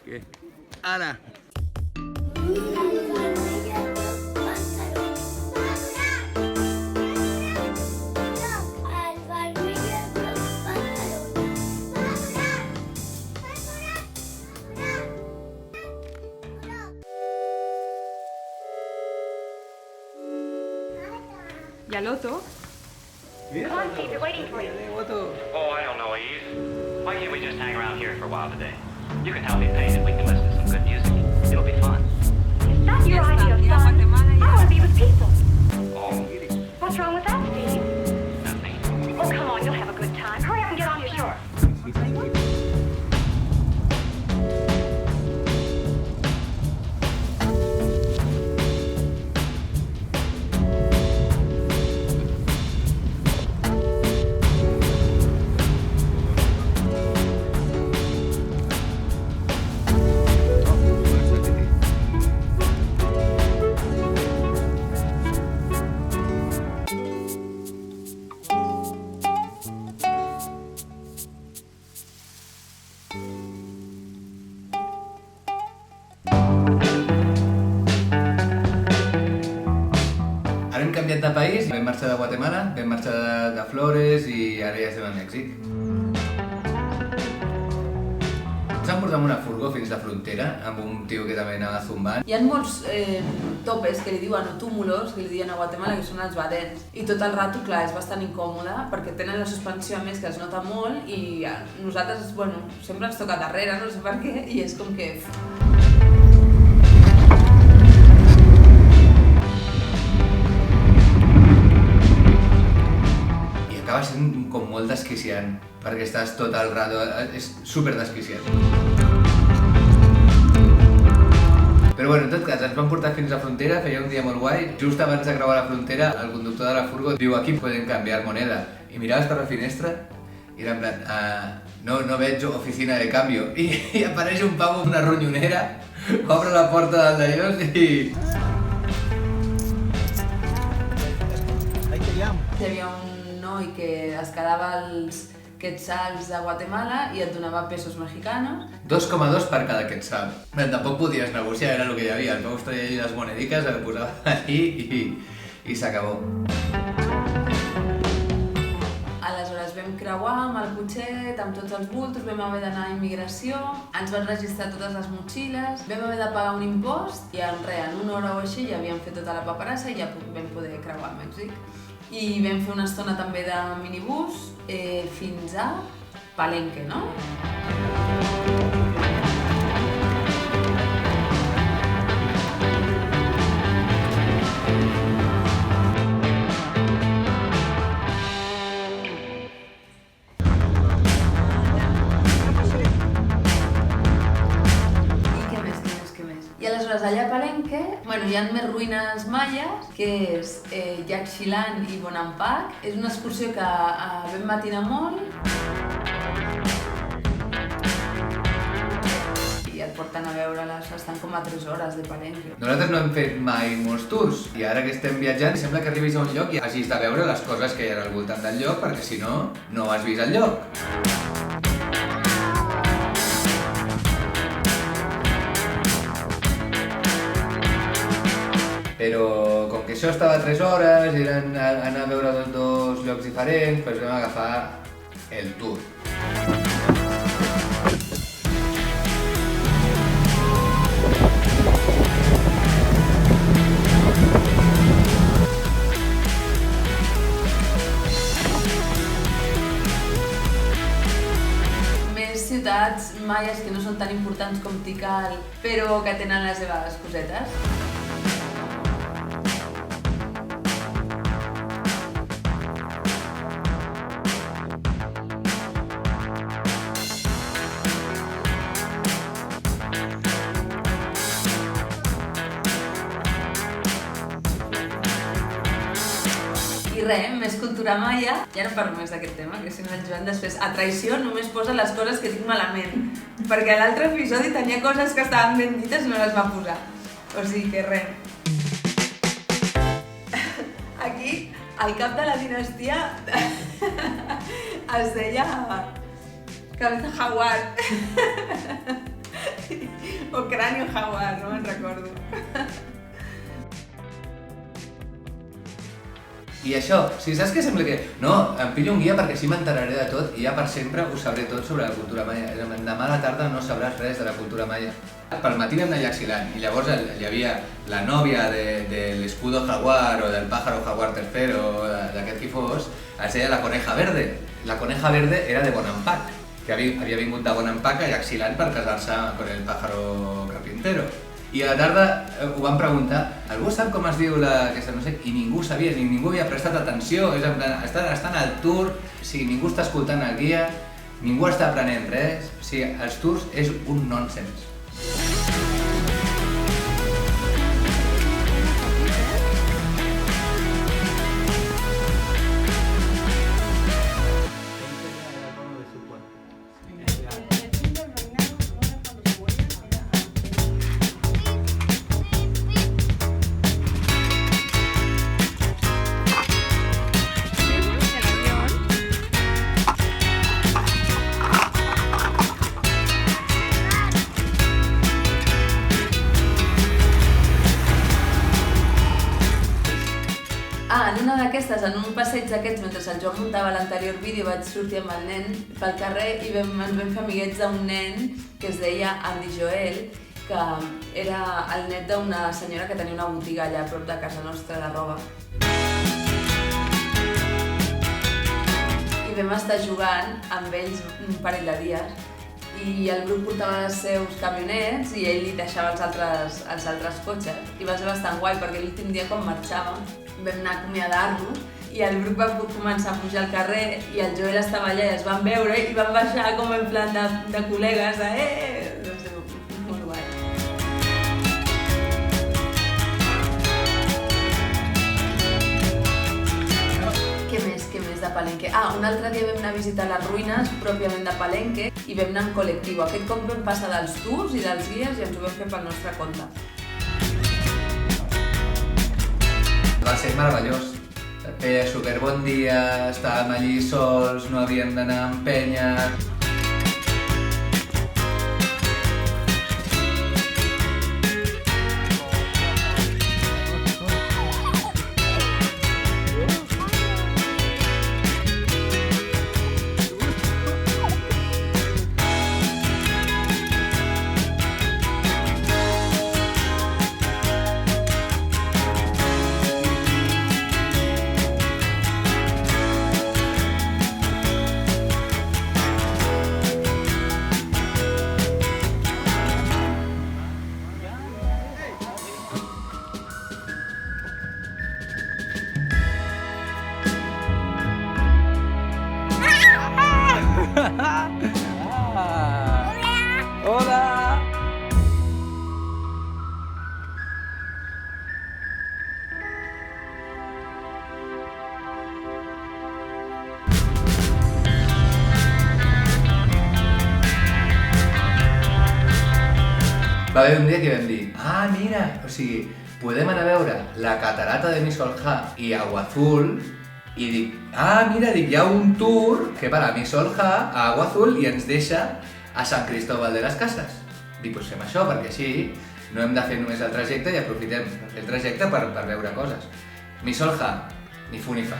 ¿Qué? Ana. ¿Y al Otto? Come on, Steve, they're waiting for you. Oh, I don't know, Eve. Why can't we just hang around here for a while today? You can help me paint and we can listen to some good music. It'll be fun. It's not your Ya está, idea of mira, fun. Guatemala I ya. want to be with people. Oh, What's wrong with that, Steve? nothing. Oh, come on, you'll have a good time. Hurry up and get on your shore. Ara hem canviat de país, vam marxar de Guatemala, vam marxar de Flores i ara ja estem a Mèxic. Ens han portat amb una furgó fins a la frontera, amb un tio que també anava zumbant. Hi ha molts topes que li diuen, o túmulos, que li diuen a Guatemala, que són els badens. I tot el rato, clar, és bastant incòmode, perquè tenen la suspensió a més que es nota molt i nosaltres, bueno, sempre ens toca darrere, no sé per què, i és com que... I acaba sent com molt desquiciant, perquè estàs tot el rato... és super desquiciant. Però bueno, en tot cas, ens van portar fins a la frontera, feia un dia molt guai. Just abans de creuar la frontera, el conductor de la furgo diu aquí poden canviar moneda. I miraves per la finestra i era en plan, no veig oficina de cambio. I apareix un pavo amb una ronyonera, obre la porta del d'allòs i... Hi havia un noi que es quedava els quetzals de Guatemala i et donava pesos mexicanos. 2,2 per cada quetzal. Bé, tampoc podies negociar, era el que hi havia. Els vaus traia allí les monediques, el posava allí i s'acabó. Aleshores vam creuar amb el cotxet, amb tots els bultos, vam haver d'anar a immigració, ens van registrar totes les motxilles, vam haver de pagar un impost i en una hora o així ja havíem fet tota la paperassa i ja vam poder creuar a Mèxic. I vam fer una estona també de minibús fins a Palenque, no? I aleshores allà a Palenque, bueno, hi ha més ruïnes maies, que és Yaxchilán i Bonampak. És una excursió que vam matinar molt. I et porten a veure-les, estan com a 3 hores de Palenque. Nosaltres no hem fet mai molts tours i ara que estem viatjant sembla que arribis a un lloc i hagis de veure les coses que hi ha al voltant del lloc perquè si no, no has vist el lloc. Però com que això estava a 3 hores i eren anar a veure dos llocs diferents, doncs vam agafar el tour. Més ciutats maies que no són tan importants com Tikal, però que tenen les seves cosetes. I res, més cultura maia. Ja no parlo més d'aquest tema, que si no el Joan després a traïció només posa les coses que tinc malament. Perquè a l'altre episodi tenia coses que estaven ben dites i no les va posar. O sigui que res. Aquí, el cap de la dinastia es deia Cabeza jaguar. O cráneo jaguar, no me'n recordo. I això, si saps que sembla que... No, em pillo un guia perquè així m'enteraré de tot i ja per sempre ho sabré tot sobre la cultura maia. Demà a la tarda no sabràs res de la cultura maia. Pel matí vam anar a Yaxilán i llavors hi havia la nòvia de l'escudo jaguar o del pájaro jaguar tercero, d'aquest qui fos, es deia la coneja verde. La coneja verde era de Bonampak, que havia vingut de Bonampak a Yaxilán per casar-se amb el pájaro carpintero. I a la tarda ho van preguntar, algú sap com es diu aquesta no sé, i ningú sabia, ningú havia prestat atenció, és en plan, estan al tour, o sigui, ningú està escoltant el guia, ningú està aprenent res, o sigui, els tours és un nonsens. En una d'aquestes, en un passeig d'aquests, mentre el Joan muntava l'anterior vídeo, vaig sortir amb el nen pel carrer i ens vam fer amiguets d'un nen que es deia Andy Joel, que era el net d'una senyora que tenia una botiga allà a prop de casa nostra de roba. I vam estar jugant amb ells un parell de dies i el grup portava els seus camionets i ell li deixava els altres cotxes i va ser bastant guai perquè l'últim dia quan marxàvem vam anar a acomiadar-nos i el grup va començar a pujar al carrer i el Joel estava allà i es van veure i van baixar com en plan de col·legues no sé, molt guai. Què més de Palenque? Un altre dia vam anar a visitar les ruïnes pròpiament de Palenque i vam anar en col·lectiu. Aquest cop vam passar dels tours i dels guies i ens ho vam fer pel nostre compte. Va ser meravellós. Feia superbon dia, estàvem allí sols, no havíem d'anar amb penya. Hola! Va haver un dia que vam dir, mira, o sigui, podem anar a veure la catarata de Missolja i Agua Azul i dic, mira, hi ha un tour que va a Missolja, a Agua Azul i ens deixa a Sant Cristóbal de les Cases. Dic, doncs fem això perquè així no hem de fer només el trajecte i aprofitem el trajecte per veure coses. Missolja, ni fu ni fa.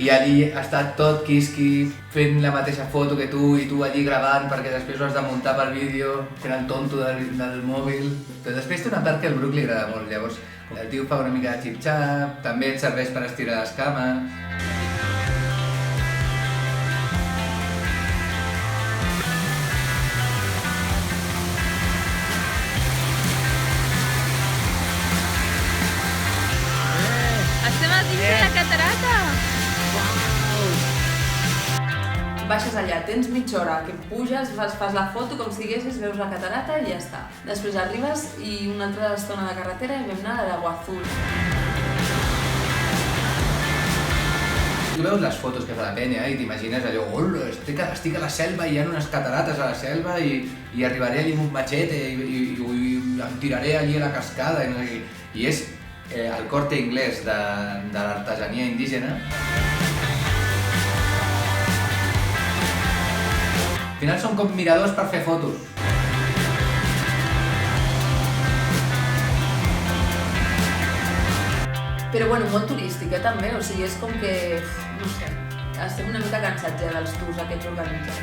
I allí està tot quisqui, fent la mateixa foto que tu i tu allí gravant perquè després ho has de muntar pel vídeo, fent el tonto del mòbil. Però després té una part que al Bruc li agrada molt, llavors el tio fa una mica de xip-xap, també et serveix per estirar les cames. Estem a dins de la catarata! Baixes allà, tens mitja hora, que puges, fas la foto com si diguessis, veus la catarata i ja està. Després arribes i una altra estona de carretera i vam anar a l'Agua Azul. Tu veus les fotos que fa la penya i t'imagines allò, hola, estic a la selva i hi ha unes catarates a la selva i arribaré allà amb un machete i em tiraré allí a la cascada, i no sé què. I és el Corte Inglés de l'artesania indígena. Al final són com miradors per fer fotos. Però bueno, molt turístic, també, o sigui, és com que, no sé, estem una mica cansats ja dels tours aquests organitzats.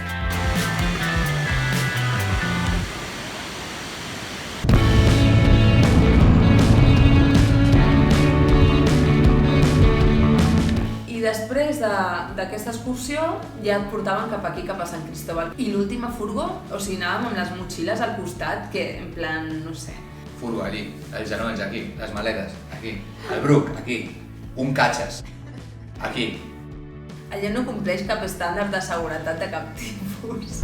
I després d'aquesta excursió ja et portaven cap aquí, cap a Sant Cristóbal. I l'última furgó, o sigui, anàvem amb les motxilles al costat, que en plan, no sé... Furgo allí, els genolls aquí, les maletes aquí, el bruc aquí, un catxes aquí. Allà no compleix cap estàndard de seguretat de cap tipus.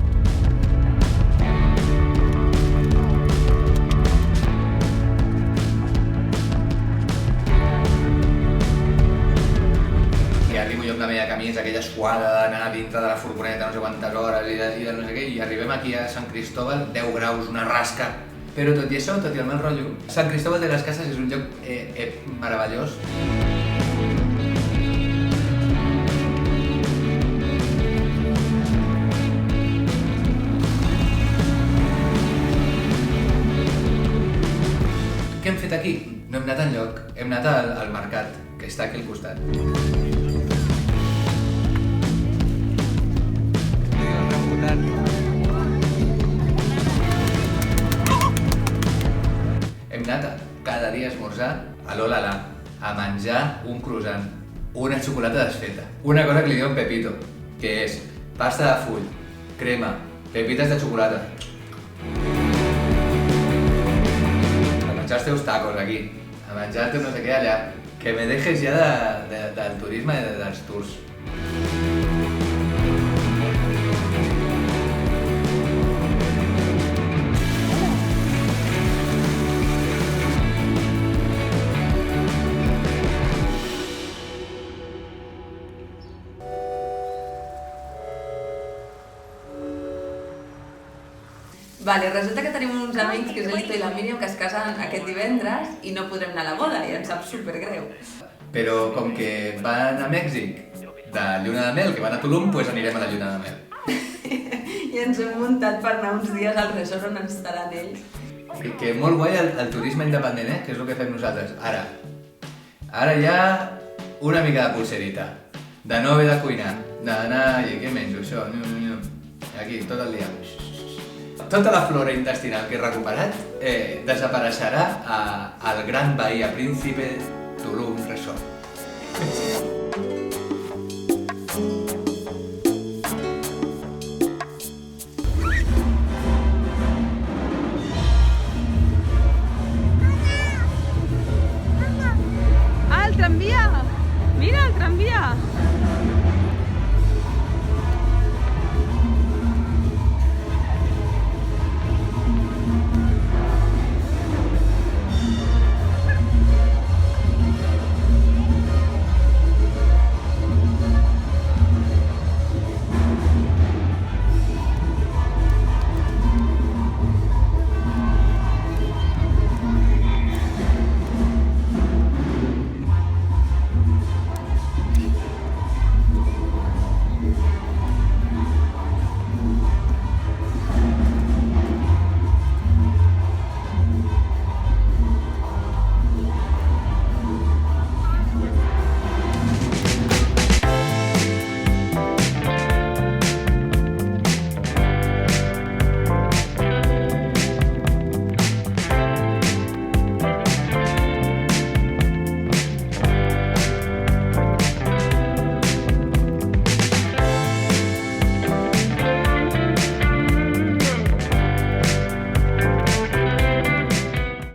I arribo jo amb la meva camisa, aquella suada d'anar dintre de la furgoneta no sé quantes hores i de no sé què, i arribem aquí a Sant Cristóbal, 10 graus, una rasca. Però tot i això, tot i el mal rotllo, Sant Cristóbal de les Cases és un lloc meravellós. Què hem fet aquí? No hem anat enlloc, hem anat al mercat, que està aquí al costat. Hem anat cada dia a esmorzar a l'Olala, a menjar un croissant, una xocolata desfeta, una cosa que li diuen Pepito, que és pasta de full, crema, pepites de xocolata. A menjar els teus tacos aquí, a menjar-te no sé què allà, que me dejes ja del turisme i dels tours. Vale, resulta que tenim uns amics, que és el Lito i la Míriam, que es casen aquest divendres i no podrem anar a la boda, i ens sap supergreu. Però com que van a Mèxic de lluna de mel, que van a Tulum, doncs anirem a la lluna de mel. I ens hem muntat per anar uns dies al resort on estaran ells. Que molt guai el turisme independent, que és el que fem nosaltres. Ara hi ha una mica de pulserita, de no haver de cuinar, d'anar, i què menjo, això, aquí, tot el dia. Tota la flora intestinal que he recuperat desapareixerà al Gran Bahia Príncipe Tulum Resort.